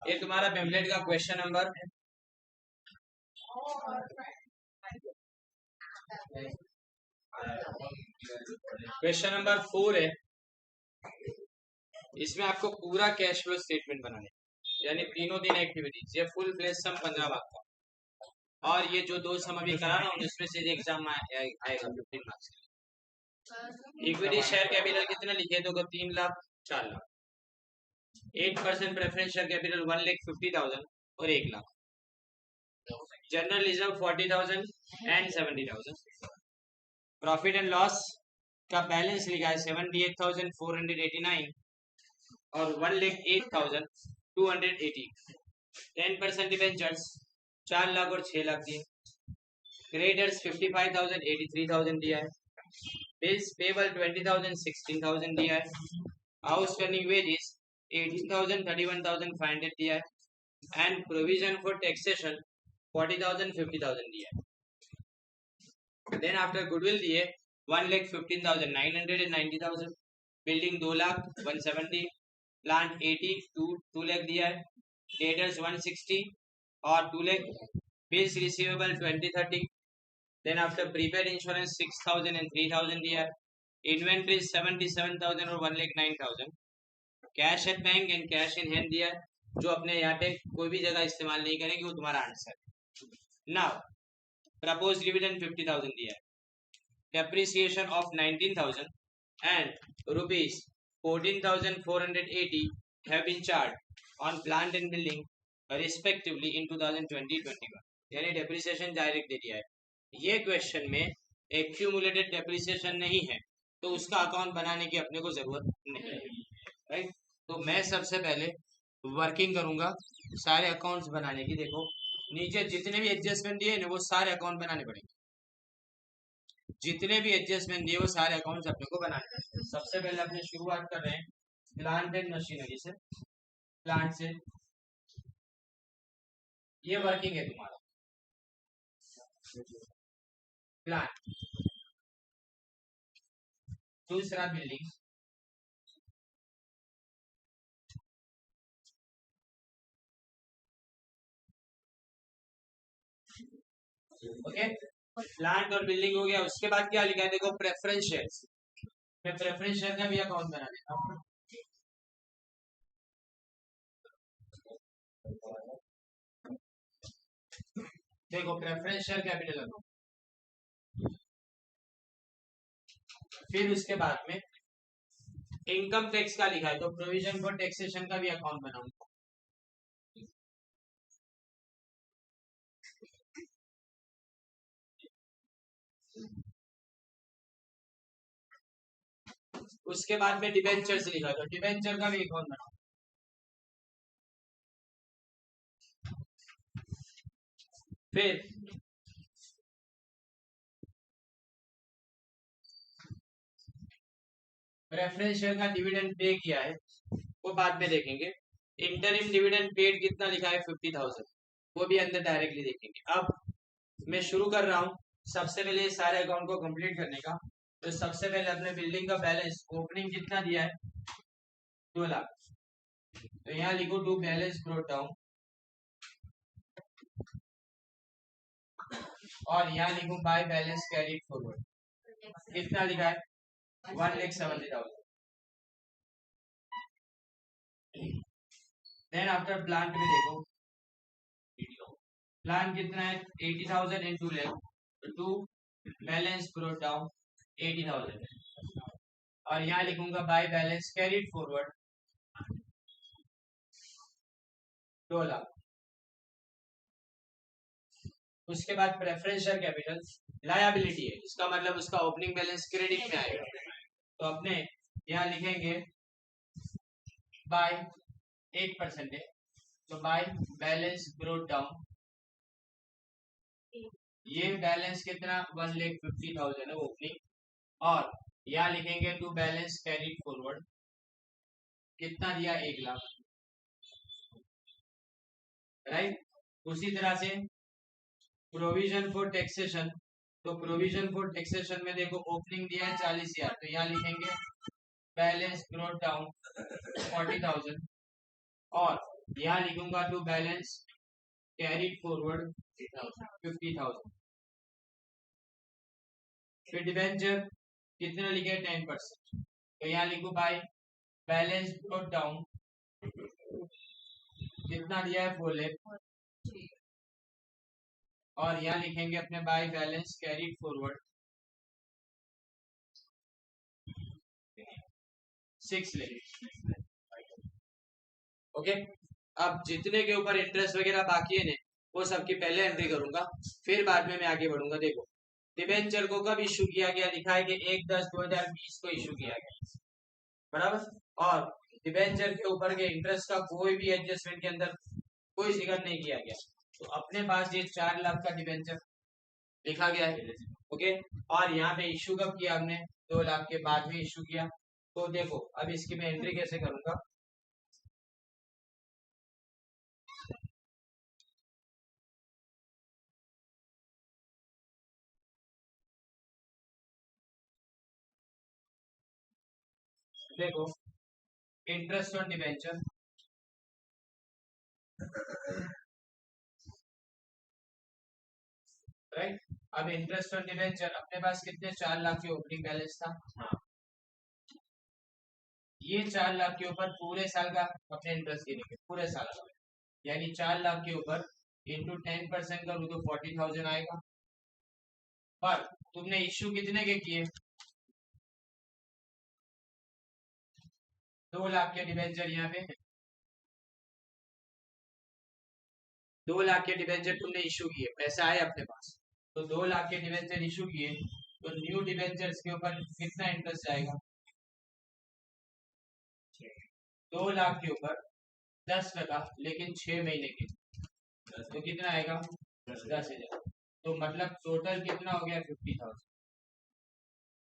ये तुम्हारा पेम्पलेट का क्वेश्चन नंबर क्वेश्चन नंबर 4 है। इसमें आपको पूरा कैश फ्लो स्टेटमेंट बनाना है, यानी तीन एक्टिविटीज। ये फुल प्लेस सम 15 मार्क्स का, और ये जो दो सम अभी करा रहा हूँ इसमें से एग्जाम आएगा 15 मार्क्स का। इक्विटी शेयर कैपिटल कितना लिखे तो 3 lakh 4 lakh. 8% preference share capital 1,50,000 और 1 lakh. General reserve 40,000 and 70,000। Profit and loss का बैलेंस लिखा है 78,489 और 1,08,280। 10% डिबेंचर्स 4 लाख और 6 लाख दिए। क्रेडिटर्स 55,000 83,000 दिया है। बिल्स पेबल 20,000 16,000 दिया है। आउटस्टैंडिंग वेजेस 18,000 31,500 दिया है। एंड प्रोविजन फॉर टैक्सेशन 40,000 50,000 दिया है। देन आफ्टर गुडविल दिए 1,15,000 900 and 90,000। Building 2 lakh 170। Plant 80 2 lakh दिया है। डेटर्स 160 और 2 lakh. Bills receivable 20-30। Then after prepaid insurance 6,000 and 3,000 दिया है। इन्वेंट्री 77,000 और 1,09,000। Cash at bank and cash in hand दिया है, जो अपने यहाँ पे कोई भी जगह इस्तेमाल नहीं करेंगे, वो तुम्हारा आंसर है। नाउ प्रपोज डिविडेंड 50,000 दिया है। Depreciation of 19,000 and rupees 14,480 have been charged on plant and building respectively in 2020-21। यानी डेप्रिसिएशन डायरेक्ट दे दिया है। ये क्वेश्चन में एक्यूमुलेटेड डेप्रिसिएशन नहीं है, तो उसका अकाउंट बनाने की अपने को जरूरत नहीं है, राइट। तो मैं सबसे पहले वर्किंग करूंगा सारे अकाउंट्स बनाने की। देखो नीचे जितने भी एडजस्टमेंट दिए ना, वो सारे अकाउंट बनाने पड़ेंगे। जितने भी एडजस्टमेंट दिए वो सारे अकाउंट्स अपने को बनाने हैं। सबसे पहले अपने शुरुआत कर रहे हैं प्लांट एंड मशीनरी से। प्लांट से ये वर्किंग है तुम्हारा प्लांट। दूसरा बिल्डिंग, ओके। प्लांट और बिल्डिंग हो गया। उसके बाद क्या लिखा है देखो, प्रेफरेंस शेयर्स। मैं प्रेफरेंस शेयर का भी अकाउंट बना देता हूँ। देखो प्रेफरेंस शेयर कैपिटल अकाउंट। फिर उसके बाद में इनकम टैक्स का लिखा है, तो प्रोविजन फॉर टैक्सेशन का भी अकाउंट बनाऊंगा। उसके बाद में डिबेंचर से लिखा, तो डिबेंचर का भी अकाउंट बनाऊंगा। फिर प्रेफरेंस शेयर का डिविडेंड पे किया है, वो बाद में देखेंगे। इंटरिम डिविडेंड पेड कितना लिखा है 50,000, वो भी अंदर डायरेक्टली देखेंगे। अब मैं शुरू कर रहा हूँ सबसे पहले सारे अकाउंट को कंप्लीट करने का। तो सबसे पहले अपने बिल्डिंग का बैलेंस ओपनिंग कितना दिया है 2 लाख, तो यहाँ लिखो टू बैलेंस ब्रोट डाउन, और यहाँ लिखो बाय बैलेंस कैरीड फॉरवर्ड। कितना लिखा है 1,70,000। देन आफ्टर प्लांट में देखो प्लान कितना है 80,000 in 2 lakh, to balance brought down 80,000, और यहाँ लिखूंगा by balance carried forward 2 lakh. उसके बाद प्रेफरेंस शेयर कैपिटल लायबिलिटी है, इसका मतलब उसका ओपनिंग बैलेंस क्रेडिट में आएगा, तो अपने यहाँ लिखेंगे बाय 8% है, तो बाय बैलेंस ब्रोट डाउन। ये बैलेंस कितना 1,50,000 है ओपनिंग, और यहाँ लिखेंगे टू बैलेंस कैरीड फॉरवर्ड कितना दिया 1 लाख, राइट। उसी तरह से प्रोविजन फॉर टैक्सेशन, तो प्रोविजन फॉर टैक्सेशन में देखो ओपनिंग दिया है 40,000, तो यहाँ लिखेंगे बैलेंस ब्रोट डाउन 40,000, और यहाँ लिखूंगा टू बैलेंस कैरी फॉरवर्ड 50,000। फिर डिबेंचर कितना लिखे 10%, तो यहाँ लिखू बाय बैलेंस ब्रॉट डाउन कितना दिया है 4 लाख, और यहाँ लिखेंगे अपने by balance carry forward 6 lakh. Okay, अब जितने के ऊपर इंटरेस्ट वगैरह बाकी है ना वो सबकी पहले एंट्री करूंगा, फिर बाद में मैं आगे बढ़ूंगा। देखो डिबेंचर को कब इशू किया गया, लिखा है कि 1/10/2020 को इशू किया गया, बराबर। और डिबेंचर के ऊपर के इंटरेस्ट का कोई भी एडजस्टमेंट के अंदर कोई जिक्र नहीं किया गया, तो अपने पास ये 4 लाख का डिबेंचर लिखा गया है। ओके, और यहाँ पे इशू कब किया हमने, 2 लाख के बाद में इशू किया। तो देखो अब इसकी मैं एंट्री कैसे करूंगा, देखो इंटरेस्ट ऑन डिबेंचर, राइट। अब इंटरेस्ट ऑन डिबेंचर अपने पास कितने 4 लाख के ओपनिंग बैलेंस था, हाँ। ये 4 लाख के ऊपर पूरे साल का अपने इंटरेस्ट गिनेंगे, पूरे साल का, यानी 4 लाख के ऊपर इंटू 10% करूँ तो 40,000 आएगा। पर तुमने इश्यू कितने के किए, 2 लाख के डिबेंचर, यहाँ पे 2 लाख के डिबेंचर तुमने इशू किए, पैसे आए अपने पास, तो 2 लाख के डिबेंचर इशू किए, तो न्यू डिबेंचर्स के ऊपर कितना इंटरेस्ट जाएगा, 2 लाख के ऊपर 10%, लेकिन 6 महीने के, तो कितना आएगा 10,000। तो मतलब टोटल कितना हो गया 50,000,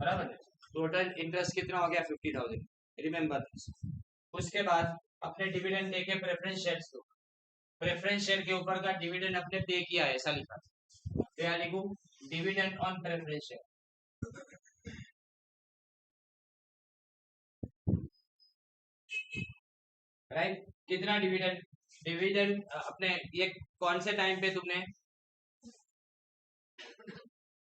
बराबर है। टोटल इंटरेस्ट कितना हो गया 50,000, रिमेम्बर। उसके बाद अपने डिविडेंड देके प्रेफरेंस शेयर्स को, प्रेफरेंस शेयर के ऊपर का डिविडेंड अपने पे किया है, ऐसा लिखा, तो यहाँ लिखू dividend on preference share, right. कितना डिविडेंड, डिविडेंड अपने ये कौन से टाइम पे तुमने,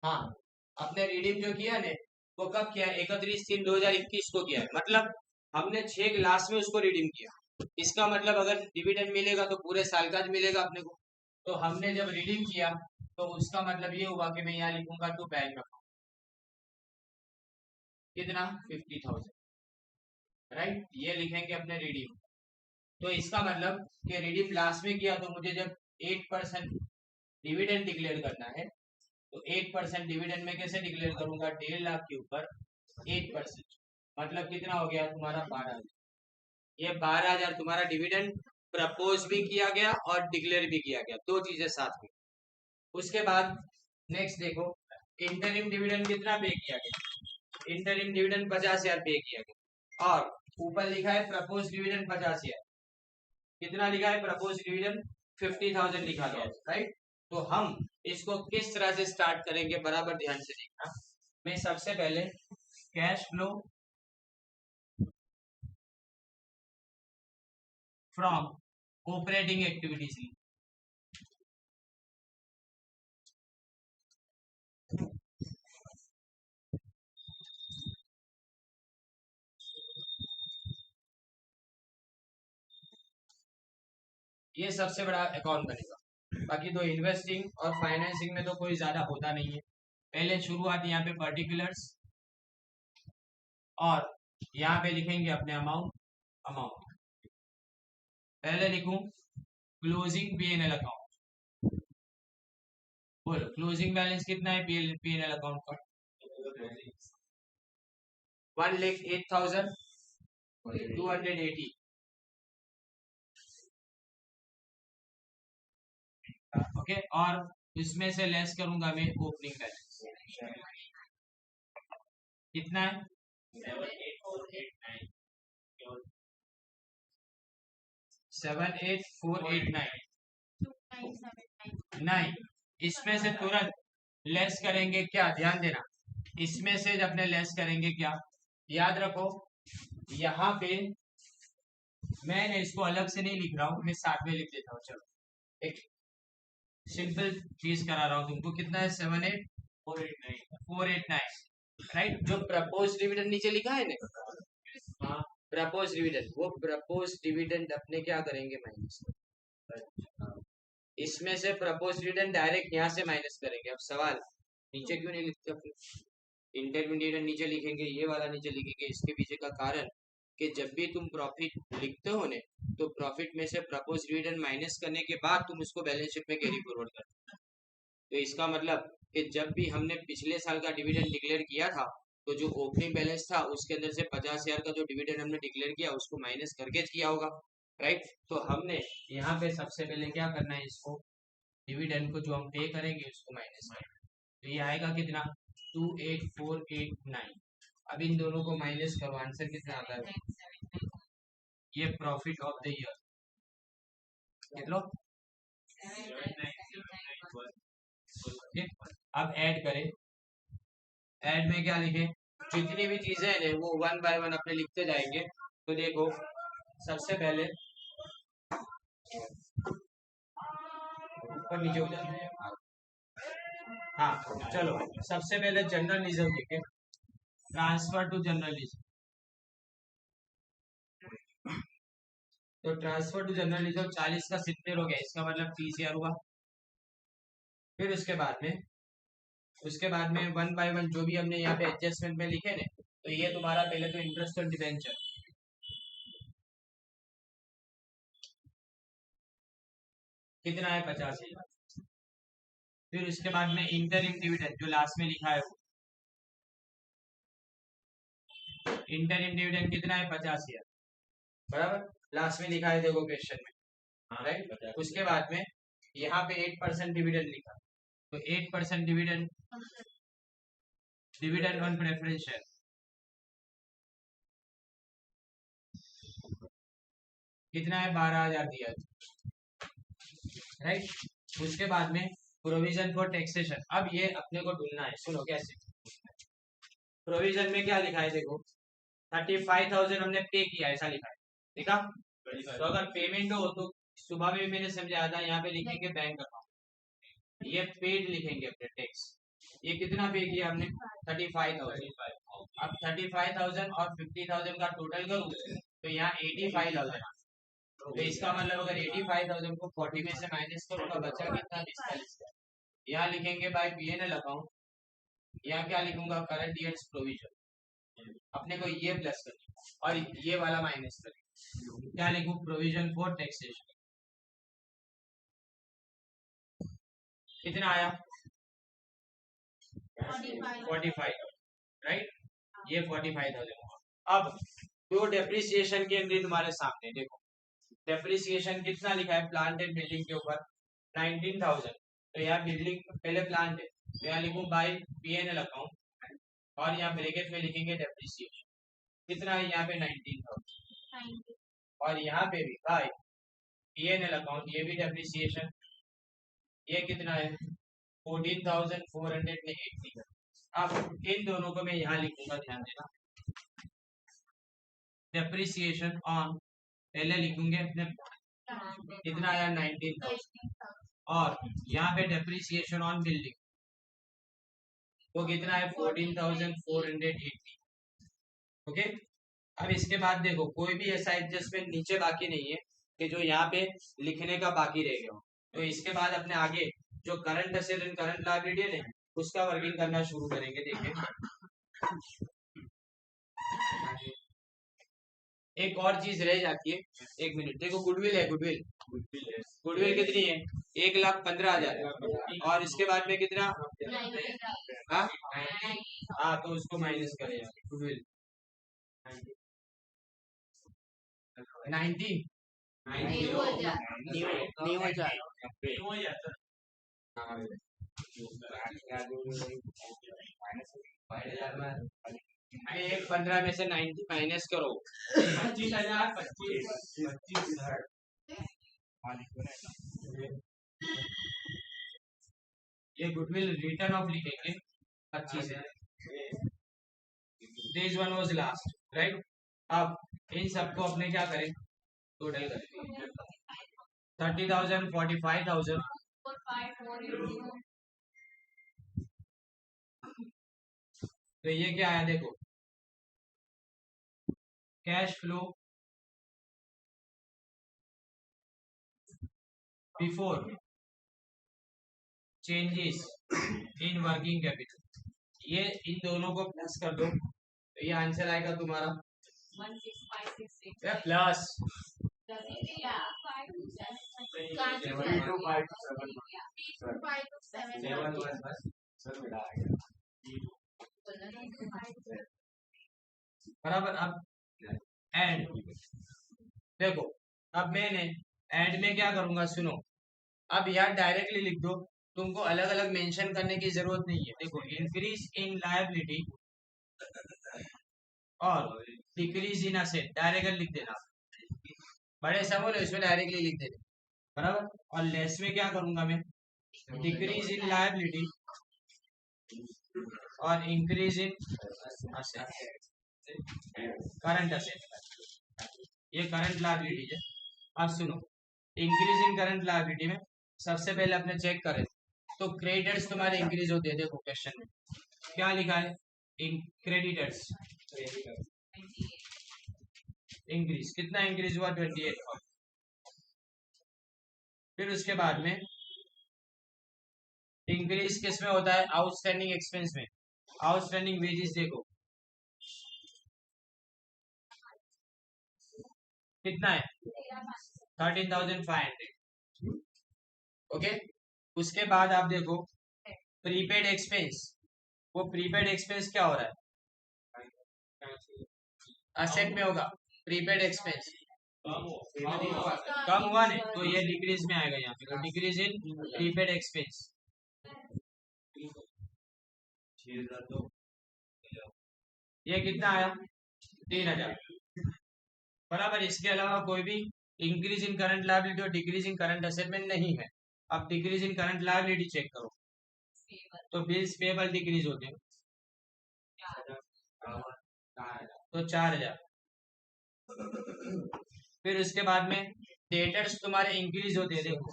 हाँ अपने रिडीम जो किया ने वो कब किया, 31/3/2021 को किया है, मतलब हमने 6 लास्ट में उसको रिडीम किया। इसका मतलब अगर डिविडेंड मिलेगा तो पूरे साल का मिलेगा अपने को, तो हमने जब रिडीम किया तो उसका मतलब ये हुआ कि मैं यहाँ लिखूंगा टू बैंक अकाउंट, कितना 50,000, राइट। ये लिखेंगे अपने रिडीम, तो इसका मतलब कि रिडीम लास्ट में किया तो मुझे जब 8% डिविडेंड डिक्लेयर करना है, तो 8% डिविडेंड में कैसे डिक्लेयर करूंगा, 1.5 लाख के ऊपर 8%, मतलब कितना हो गया तुम्हारा 12,000। ये 12,000 तुम्हारा डिविडेंड प्रपोज भी किया गया और डिक्लेयर भी किया गया, दो चीजें साथ में। उसके बाद नेक्स्ट देखो इंटरिम डिविडेंड कितना पे किया गया, इंटरिम डिविडेंड 50,000 पे किया गया, और ऊपर लिखा है प्रपोज डिविडेंड 50,000, कितना लिखा है प्रपोज डिविडेंड 50,000 लिखा गया है, राइट। तो हम इसको किस तरह से स्टार्ट करेंगे, बराबर ध्यान से देखना। मैं सबसे पहले cash flow from operating activities, ये सबसे बड़ा अकाउंट बनेगा। बाकी तो इन्वेस्टिंग और फाइनेंसिंग में तो कोई ज्यादा होता नहीं है। पहले शुरुआत यहाँ पे पर्टिकुलर्स, और यहाँ पे लिखेंगे अपने अमाउंट, अमाउंट पहले लिखूं क्लोजिंग P&L अकाउंट, बोलो क्लोजिंग बैलेंस कितना है P&L अकाउंट का, 1,08,280, ओके। और इसमें से लेस करूंगा मैं ओपनिंग बैलेंस, कितना है 7,8,489, इसमें से तुरंत लेस करेंगे क्या, ध्यान देना, इसमें से जब अपने लेस करेंगे क्या, याद रखो यहाँ पे मैंने इसको अलग से नहीं लिख रहा हूँ, मैं साथ में लिख देता हूँ। चलो एक सिंपल चीज करा रहा हूँ तुमको। कितना है? 78,489 राइट। जो प्रपोज डिविडेंड नीचे लिखा है ना, हाँ, प्रपोज डिविडेंड, वो प्रपोज डिविडेंड अपने क्या करेंगे? माइनस। इसमें से प्रपोज डिविडेंड डायरेक्ट यहाँ से माइनस करेंगे। अब सवाल, नीचे क्यों नहीं लिखते अपने? इंटरमीडिएट नीचे लिखेंगे, ये वाला नीचे लिखेंगे। इसके पीछे का कारण कि जब भी तुम प्रॉफिट लिखते हो ने, तो प्रॉफिट में से प्रपोज डिविडेंड माइनस करने के बाद तुम उसको बैलेंस शीट में कैरी फॉरवर्ड करते हो। तो इसका मतलब कि जब भी हमने पिछले साल का डिविडेंड डिक्लेयर किया था, तो जो ओपनिंग बैलेंस था उसके अंदर से 50,000 का जो डिविडेंड हमने डिक्लेयर किया उसको माइनस करके किया होगा, राइट। तो हमने यहाँ पे सबसे पहले क्या करना है? इसको डिविडेंड को जो हम पे करेंगे उसको माइनस करेंगे। तो ये आएगा कितना? 28,489। अब इन दोनों को माइनस करो, आंसर कितना आता है? ये प्रॉफिट ऑफ द ईयर कितना? अब ऐड करें। ऐड में क्या लिखे? जितनी भी चीजें हैं वो वन बाय वन अपने लिखते जाएंगे। तो देखो सबसे पहले ऊपर नीचे हो जाता है। हाँ चलो, सबसे पहले जर्नलिज्म लिखे। Transfer to journalism. तो ट्रांसफर टू जर्नलिज्म 40 का 70 हो गया, इसका मतलब 30,000 हुआ। फिर उसके बाद में वन बाय वन जो भी हमने यहाँ पे एडजस्टमेंट में लिखे ने, तो ये तुम्हारा पहले तो इंटरेस्ट और डिबेंचर कितना है? 50,000। फिर उसके बाद में इंटरिम डिविडेंड जो लास्ट में लिखा है वो इंटरिम डिविडेंड कितना है? 50,000 बराबर, लास्ट में लिखा है देखो क्वेश्चन में, राइट। उसके बाद में यहाँ पे 8% डिविडेंड लिखा, तो 8% डिविडेंड ऑन प्रेफरेंस शेयर कितना है? 12,000 दिया है, राइट। उसके बाद में प्रोविजन फॉर टैक्सेशन। अब ये अपने को ढूंढना है, सुनो कैसे। प्रोविजन में क्या लिखा है देखो, 35,000 हमने पे किया, ऐसा लिखा है, देखा। तो अगर पेमेंट हो तो सुबह में मैंने समझाया था, यहाँ पे लिखेंगे बैंक अकाउंट, ये पेड लिखेंगे अपने टैक्स। ये कितना पे किया हमने? 35,000। अब 35,000 और 50,000 का टोटल करूँ तो यहाँ 85,000। तो इसका मतलब अगर 85,000 को 40 में से माइनस करूंगा, बचा कितना? 45। यहाँ लिखेंगे बाय पीएनएल अकाउंट, यहाँ क्या लिखूंगा? Current years provision. अपने को ये प्लस करना और ये वाला माइनस करेंगे। क्या लिखूं? Provision for taxation. कितना आया? 45, राइट। ये 45,000। अब जो डेप्रिसिएशन की एंट्री तुम्हारे सामने देखो, डेप्रिसिएशन कितना लिखा है? प्लांट एंड बिल्डिंग के ऊपर 19,000। तो यहाँ बिल्डिंग पहले प्लांट है, तो यहाँ लिखूं बाय पीएनएल अकाउंट और यहाँ ब्रैकेट में लिखेंगे डेप्रिसिएशन। कितना है यहाँ पे? 19,000। और यहाँ पे भी बाय पीएनएल अकाउंट, ये भी डेप्रिसिएशन। ये कितना है? 14,480। अब इन दोनों को मैं यहाँ लिखूंगा, ध्यान देना। डेप्रिसिएशन ऑन पहले लिखूंगे अपने, कितना आया? 19,000। और यहाँ पे डेप्रिसिएशन ऑन बिल्डिंग वो कितना है? 14,480। ओके। अब इसके बाद देखो कोई भी ऐसा एडजस्टमेंट नीचे बाकी नहीं है कि जो यहाँ पे लिखने का बाकी रह गया हो। तो इसके बाद अपने आगे जो current asset and current liability है उसका वर्किंग करना शुरू करेंगे। देखिए एक और चीज रह जाती है, एक मिनट। देखो गुडविल है, गुडविल कितनी है? 1,15,000। और इसके बाद में कितना? हाँ तो उसको माइनस करें गुडविल 19 नहीं हो जाए। 1,15 में से 90 माइनस करो, 25,000। ये गुडविल रिटर्न ऑफ लिखेंगे 25,000। This one was last, right. अब इन सबको अपने क्या करें? टोटल कर 30,000 45,000 तो ये क्या आया देखो cash flow before changes in working capital, ये इन दोनों को प्लस कर दो तो ये आंसर आएगा तुम्हारा प्लस 7 बराबर। अब एंड देखो, अब मैंने एंड में क्या करूंगा सुनो, अब यार डायरेक्टली लिख दो, तुमको अलग अलग मेंशन करने की जरूरत नहीं है। देखो इंक्रीज इन लायबिलिटी और डिक्रीज इन असेट डायरेक्ट लिख देना, बड़े सवाल है इसमें डायरेक्टली लिख देना बराबर। और लेस में क्या करूंगा मैं, डिक्रीज इन लायबिलिटी और इंक्रीज इन करंट असेट, ये करंट लायबिलिटी है। अब सुनो इंक्रीज इन करंट लायबिलिटी में सबसे पहले अपने चेक करें तो क्रेडिटर्स तुम्हारे इंक्रीज होते हैं। देखो क्वेश्चन में क्या लिखा है, इन क्रेडिटर्स इंक्रीज, कितना इंक्रीज हुआ 28। फिर उसके बाद में इंक्रीज किस में होता है, आउटस्टैंडिंग एक्सपेंस में। आउटस्टैंडिंग वेजेस देखो कितना है 13,500 ओके। उसके बाद आप देखो प्रीपेड एक्सपेंस, वो प्रीपेड एक्सपेंस क्या हो रहा है, असेट में होगा प्रीपेड एक्सपेंस, कम हुआ नहीं तो ये डिक्रीज में आएगा यहाँ पे, तो डिक्रीज इन प्रीपेड एक्सपेंस ये कितना आया 3,000 बराबर। इसके अलावा कोई भी इंक्रीज इन करंट लायबिलिटी और डिक्रीज इन करंट असेट में नहीं है। अब decrease in current liability check करो तो बिल्स पेबल डिक्रीज होते हैं तो 4,000। फिर उसके बाद में डेटर्स तुम्हारे इंक्रीज होते हैं, देखो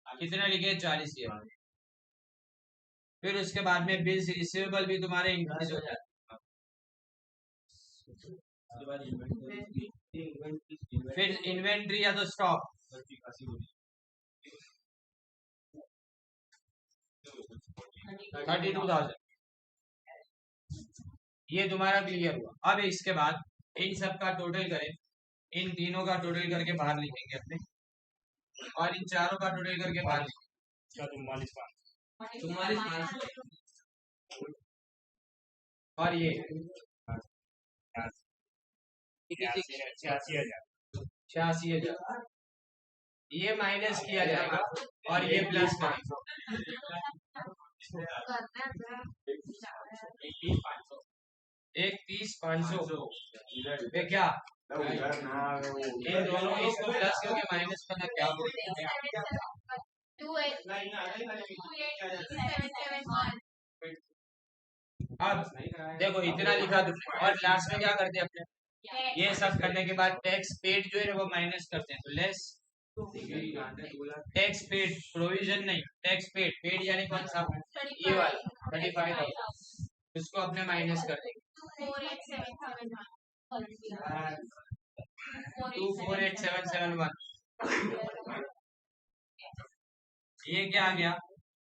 कितना लिखे 40 है। फिर उसके बाद में बिल्स रिसीवेबल भी तुम्हारे इंक्रीज हो जाते हैं। फिर इन्वेंट्री या तो स्टॉक 32,000 ये तुम्हारा क्लियर हुआ। अब इसके बाद इन सब का टोटल करें, इन तीनों का टोटल करके बाहर लिखेंगे अपने, और इन चारों का टोटल करके बाहर लिखेंगे और ये 86,000 ये माइनस किया जाएगा और ये प्लस करेंगे 31,500 पे क्या इन दोनों इसको प्लस करके माइनस करना क्या अब देखो इतना लिखा तुमने और लास्ट में क्या करते हैं अपने, ये सब करने के बाद टैक्स पेड जो है वो माइनस करते हैं तो लेस टैक्स पेड, प्रोविजन नहीं टैक्स पेड, पेड यानी कौन सा ये वाला 35,000 इसको अपने माइनस कर देंगे 248771 ये क्या आ गया,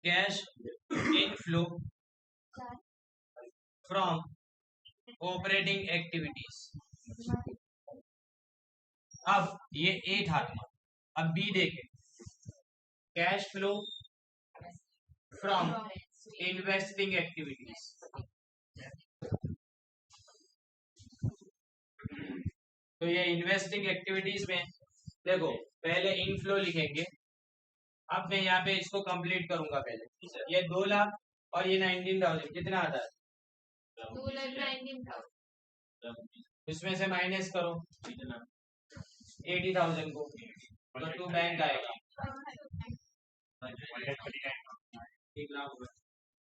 cash inflow from operating activities. अब ये ए था तुम्हारा, अब बी देखें cash flow from investing activities. तो ये इन्वेस्टिंग एक्टिविटीज में देखो पहले इनफ्लो लिखेंगे। अब मैं यहाँ पे इसको कंप्लीट करूंगा, पहले ये 2 लाख और ये 19,000 कितना आता है 2,19,000, इसमें से माइनस करो 80,000 को तो 2 बैंक आएगा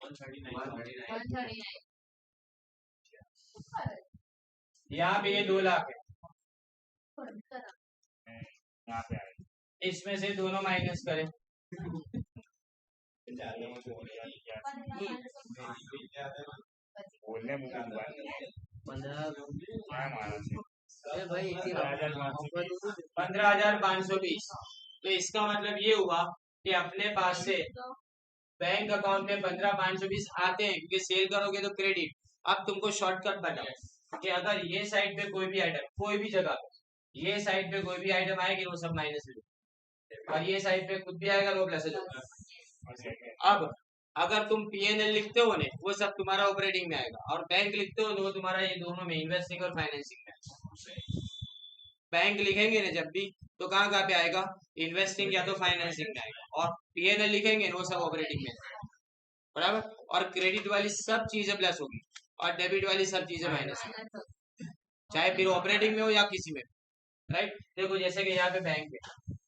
139 यहाँ पे ये 2 लाख है, यहाँ पे आएगा इसमें से दोनों माइनस करें, बोलने मुझे मोबाइल नहीं है 15,520। तो इसका मतलब ये हुआ कि अपने पास से बैंक अकाउंट में 15,520 आते हैं, क्योंकि सेल करोगे तो क्रेडिट। अब तुमको शॉर्टकट बताओ कि अगर ये साइड पे कोई भी आइटम, कोई भी जगह पे ये साइड पे कोई भी आइटम आएगी वो सब माइनस में, और ये साइड पे खुद भी आएगा वो प्लस होगा। अब अगर तुम पीएनएल लिखते हो ने वो सब तुम्हारा ऑपरेटिंग में आएगा, और बैंक लिखते हो ने वो तुम्हारा ये दोनों में इन्वेस्टिंग और फाइनेंसिंग में। बैंक लिखेंगे ना जब भी तो कहाँ कहाँ पे आएगा, इन्वेस्टिंग या तो फाइनेंसिंग में आएगा, और पीएनएल लिखेंगे ना वो सब ऑपरेटिंग में, बराबर। और क्रेडिट वाली सब चीजें प्लस होगी और डेबिट वाली सब चीजें माइनस होगी, चाहे फिर ऑपरेटिंग में हो या किसी में, राइट। देखो जैसे कि यहाँ पे बैंक में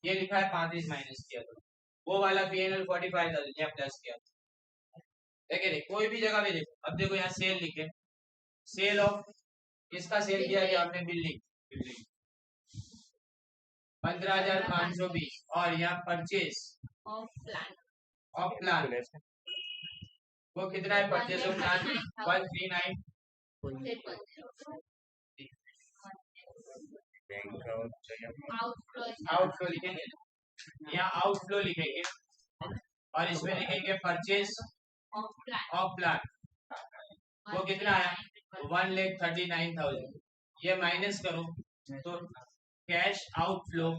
ये लिखा है 35 माइनस किया, तो वो वाला पीएनएल 45,000 या प्लस किया, ठीक है। कोई भी जगह पे देखो, अब देखो यहाँ सेल लिखे, सेल ऑफ किसका सेल किया गया आपने, बिल्डिंग 15,520, और यहाँ परचेज ऑफ प्लान वो कितना है, परचेज ऑफ प्लान 139। आउटफ्लो लिखेंगे, यहाँ आउटफ्लो लिखेंगे, और इसमें लिखेंगे परचेज ऑफ प्लान, वो कितना आया 1,39,000। ये माइनस करो तो cash outflow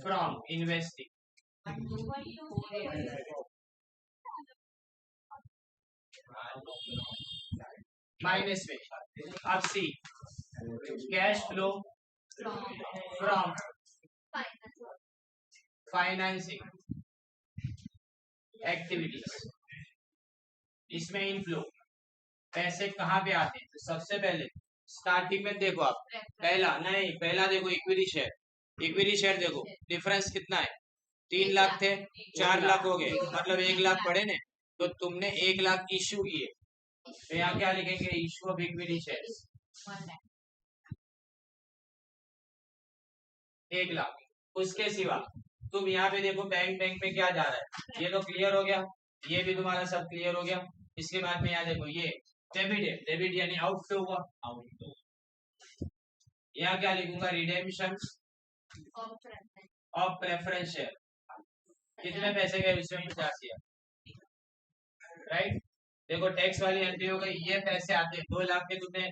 from investing minus में। अब C cash flow from financing activities, इसमें इनफ्लो पैसे कहाँ पे आते हैं, तो सबसे पहले स्टार्टिंग में देखो आप, पहला देखो इक्विटी शेयर, इक्विटी शेयर देखो डिफरेंस कितना है, 3 लाख थे 4 लाख हो गए, मतलब 1 लाख पड़े ने, तो तुमने 1 लाख इश्यू किए, तो यहाँ क्या लिखेंगे, issue of equity share 1 lakh. उसके सिवा तुम यहाँ पे देखो बैंक में क्या जा रहा है, ये तो क्लियर हो गया, ये भी तुम्हारा सब क्लियर हो गया। इसके बाद में यहाँ देखो ये डेबिट है, डेबिट यानी आउटफ्लो हुआ, आउटफ्लो। यहाँ क्या लिखूंगा, रिडेम्पशन ऑफ प्रेफरेंस शेयर, कितने पैसे गए उसमें 50,000, राइट। देखो टैक्स वाली एंट्री हो गई, ये पैसे आते 2 लाख के, तुमने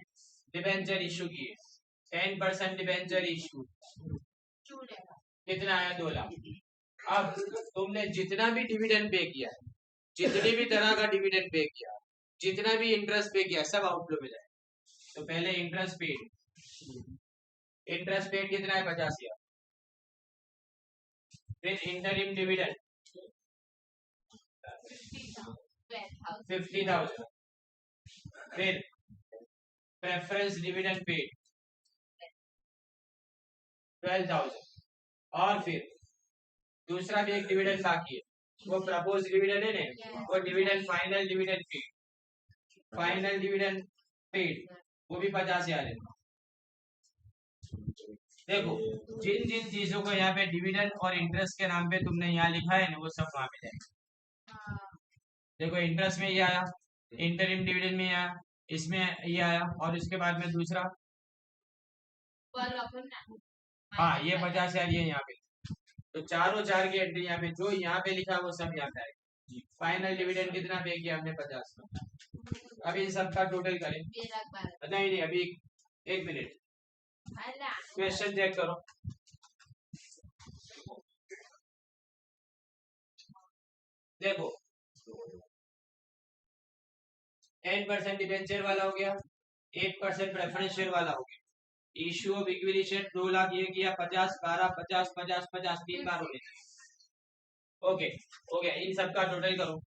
डिबेंचर इशू किए, 10% डिबेंचर इशू, कितना आया 2 लाख। अब तुमने जितना भी डिविडेंड पे किया, जितनी भी तरह का डिविडेंड पे किया, जितना भी इंटरेस्ट पे किया, सब आउटफ्लो में जाए। तो पहले इंटरेस्ट पेड, इंटरेस्ट पेड कितना है 50,000, फिर इंटरिम डिविडेंड 50,000, फिर प्रेफरेंस डिविडेंड पेड 12,000, और फिर दूसरा भी एक डिविडेंड बाकी है, वो प्रपोज डिविडेंड है ना, वो dividend final dividend paid, final dividend paid वो भी 50,000 है। देखो जिन जिन चीजों को यहाँ पे डिविडेंड और इंटरेस्ट के नाम पे तुमने यहाँ लिखा है ना, वो सब वहां पे जाएगा। देखो इंटरेस्ट में ये आया, इंटरिम डिविडेंड में आया, इसमें ये आया, और इसके बाद में दूसरा, हाँ ये 50,000 ये यहाँ पे, तो चारों चार की एंट्री यहाँ पे, जो यहाँ पे लिखा वो सब यहाँ पे आएगा। फाइनल डिविडेंड कितना पे किया हमने 50 का। अभी इन सब का टोटल करें, नहीं अभी 1 मिनट, क्वेश्चन चेक करो। देखो 10% डिबेंचर वाला हो गया, 8% प्रेफरेंस शेयर वाला हो गया, issue of equity share 2 lakh ये किया, 50 12 50 50 50 3 बार हो गया। ओके हो गया, इन सब का टोटल करो,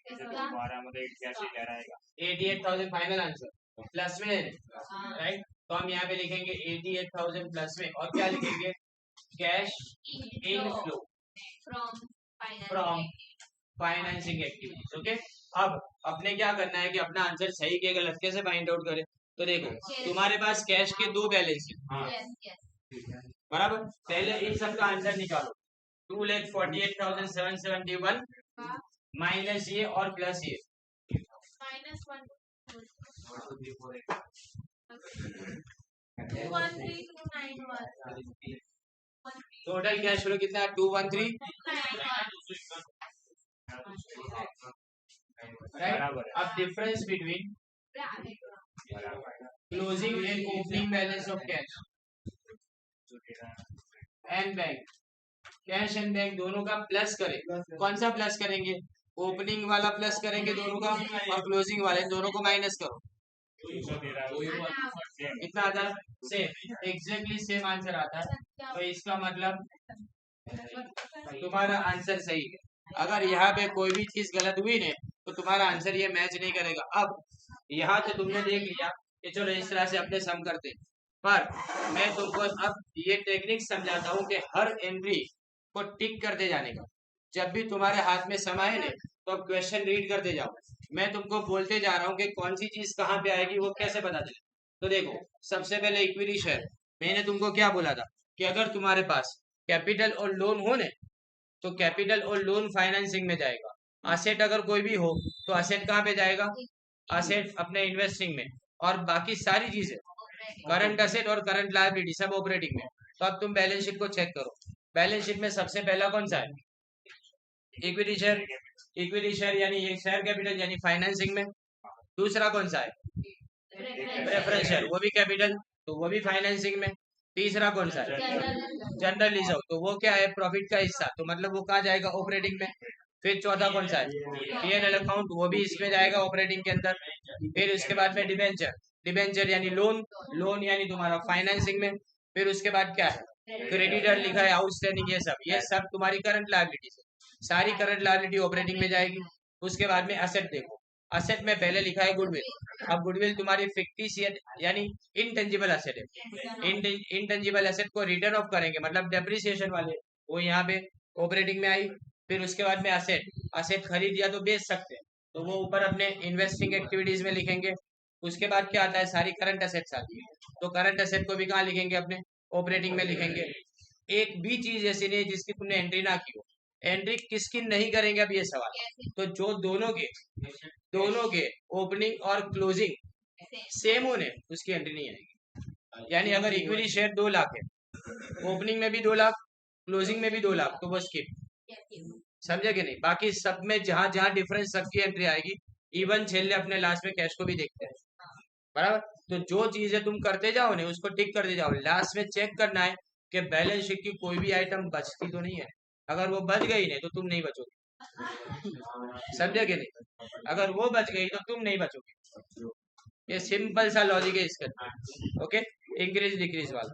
88,000 फाइनल आंसर प्लस में, राइट। तो हम यहाँ पे लिखेंगे 88,000 प्लस में, और क्या लिखेंगे, cash inflow from financing activities. Okay, अब अपने क्या करना है कि अपना आंसर सही के गलत कैसे फाइंड आउट करें। तो देखो तुम्हारे पास कैश के 2 बैलेंस है, बराबर। पहले इन सब का आंसर निकालो। 2,48,771 माइनस ये और प्लस ये टोटल कैश फ्लो कितना है 213 राइट। अब difference between closing and opening balance of cash and bank, cash and bank दोनों का प्लस करें। कौन सा प्लस करेंगे? ओपनिंग वाला प्लस करेंगे दोनों का, और क्लोजिंग वाले दोनों को माइनस करो। कितना आता है? सेम, एग्जैक्टली सेम आंसर आता है। तो इसका मतलब तुम्हारा आंसर सही है। अगर यहाँ पे कोई भी चीज गलत हुई नहीं तो तुम्हारा आंसर ये मैच नहीं करेगा। अब यहाँ तो तुमने देख लिया कि चलो इस तरह से अपने सम करते, पर मैं तुमको अब ये टेक्निक समझाता हूँ कि हर एंट्री को टिक करते जाने का। जब भी तुम्हारे हाथ में सम आए ना तो अब क्वेश्चन रीड करते जाओ। मैं तुमको बोलते जा रहा हूँ कि कौन सी चीज कहाँ पे आएगी वो कैसे पता चले। तो देखो सबसे पहले इक्विटी शेयर, मैंने तुमको क्या बोला था कि अगर तुम्हारे पास कैपिटल और लोन हो ने तो कैपिटल और लोन फाइनेंसिंग में जाएगा। असेट अगर कोई भी हो तो असेट कहाँ पे जाएगा? असेट अपने इन्वेस्टिंग में, और बाकी सारी चीजें करंट असेट और करंट लायबिलिटी सब ऑपरेटिंग में। तो अब तुम बैलेंस शीट को चेक करो। बैलेंस शीट में सबसे पहला कौन सा है? Equity share. इक्विटी शेयर यानी ये शेयर कैपिटल यानी फाइनेंसिंग में। दूसरा कौन सा है? प्रेफरेंस शेयर, वो भी कैपिटल तो वो भी फाइनेंसिंग में। तीसरा कौन सा है? जनरल रिजर्व, तो वो क्या है? प्रॉफिट का हिस्सा, तो मतलब वो कहाँ जाएगा? ऑपरेटिंग में। फिर चौथा कौन सा है? P&L अकाउंट, वो भी इसमें जाएगा ऑपरेटिंग के अंदर। फिर उसके बाद में डिबेंचर, डिबेंचर यानी लोन, लोन यानी तुम्हारा फाइनेंसिंग में। फिर उसके बाद क्या है? क्रेडिटर लिखा है, आउटस्टैंडिंग, ये सब तुम्हारी करंट लायबिलिटी है। सारी करंट लायबिलिटी ऑपरेटिंग में जाएगी। उसके बाद में असेट देखो, असेट में पहले लिखा है गुडविल। अब गुडविल तुम्हारी फिक्टिशियस यानी इनटेंजिबल असेट है। इनटेंजिबल असेट को रिटर्न ऑफ करेंगे, मतलब डेप्रिसिएशन वाले, वो यहाँ पे ऑपरेटिंग में आई। फिर उसके बाद में असेट, असेट खरीद या तो बेच सकते हैं तो वो ऊपर अपने इन्वेस्टिंग एक्टिविटीज में लिखेंगे। उसके बाद क्या आता है? सारी करंट असेट्स आती है, तो करंट असेट को भी कहाँ लिखेंगे? अपने ऑपरेटिंग में लिखेंगे। एक भी चीज ऐसी नहीं जिसकी तुमने एंट्री ना की हो। एंट्री किसकी नहीं करेंगे अब ये सवाल? तो जो दोनों के ओपनिंग और क्लोजिंग सेम होने उसकी एंट्री नहीं आएगी। यानी अगर इक्विटी शेयर 2 लाख है, ओपनिंग में भी 2 लाख, क्लोजिंग में भी 2 लाख, तो वो स्किप। समझे कि नहीं? बाकी सब में जहां जहां डिफरेंस सबकी एंट्री आएगी। इवन छेले अपने लास्ट में कैश को भी देखते हैं, बराबर। तो जो चीजें तुम करते जाओ ना उसको टिक करते जाओ। लास्ट में चेक करना है कि बैलेंस शीट की कोई भी आइटम बचती तो नहीं है। अगर वो बच गई नहीं तो तुम नहीं बचोगे। समझे कि नहीं? अगर वो बच गई तो तुम नहीं बचोगे। ये सिंपल सा लॉजिक है इसका। ओके, इंक्रीज डिक्रीज वाला।